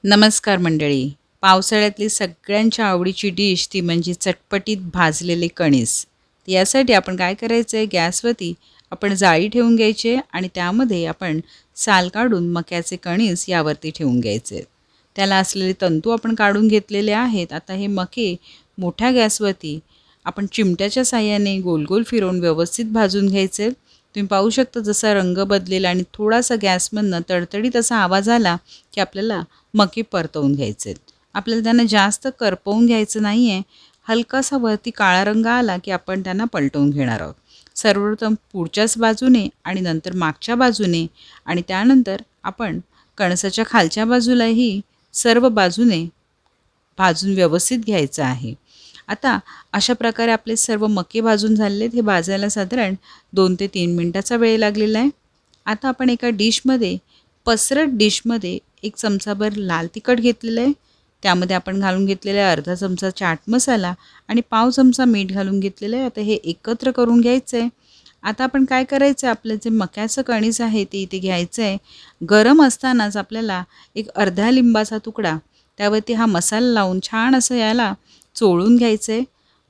नमस्कार मंडळी. पावसाळ्यातली सगळ्यांच्या आवडीची डिश ती म्हणजे चटपटीत भाजलेले कणीस. यासाठी आपण काय करायचं आहे, गॅसवरती आपण जाळी ठेवून घ्यायची आहे आणि त्यामध्ये आपण साल काढून मक्याचे कणीस यावरती ठेवून घ्यायचे. त्याला असलेले तंतू आपण काढून घेतलेले आहेत. आता हे मके मोठ्या गॅसवरती आपण चिमट्याच्या साहाय्याने गोल गोल फिरवून व्यवस्थित भाजून घ्यायचे. तुम्ही पाहू शकता जसा रंग बदलेला आणि थोडासा गॅसमधनं तडतडीत असा आवाज आला की आपल्याला मके परतवून घ्यायचे. आपल्याला त्यांना जास्त करपवून घ्यायचं नाही आहे. हलकासा वरती काळा रंग आला की आपण त्यांना पलटवून घेणार आहोत. सर्वप्रथम पुढच्याच बाजूने आणि नंतर मागच्या बाजूने आणि त्यानंतर आपण कणसाच्या खालच्या बाजूलाही सर्व बाजूने भाजून व्यवस्थित घ्यायचं आहे. आता अशा प्रकारे आपले सर्व मके भाजून झालेत. हे भाजायला साधारण 2 ते 3 मिनिटाचा वेळ लागलेला आहे. आता आपण एका डिशमध्ये पसरट डिशमध्ये 1 चमचाभर लाल तिखट घेतलेलं आहे. त्यामध्ये आपण घालून घेतलेला आहे अर्धा चमचा चाट मसाला आणि पाव चमचा मीठ घालून घेतलेलं आहे. आता हे एकत्र करून घ्यायचं आहे. आता आपण काय करायचं आहे, आपलं जे मक्याचं कणीस आहे ते इथे घ्यायचं आहे. गरम असतानाच आपल्याला एक अर्ध्या लिंबाचा तुकडा त्यावरती हा मसाला लावून छान असं याला चोळून घ्यायचं आहे.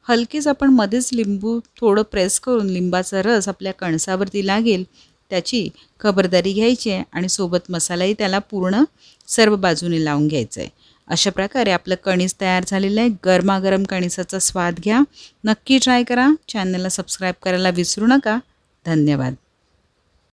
हलकीच आपण मध्येच लिंबू थोडं प्रेस करून लिंबाचा रस आपल्या कणसावरती लागेल त्याची खबरदारी घ्यायची आहे आणि सोबत मसालाही त्याला पूर्ण सर्व बाजूने लावून घ्यायचा आहे. अशा प्रकारे आपलं कणीस तयार झालेलं आहे. गरमागरम कणीसाचा स्वाद घ्या. नक्की ट्राय करा. चॅनलला सबस्क्राईब करायला विसरू नका. धन्यवाद.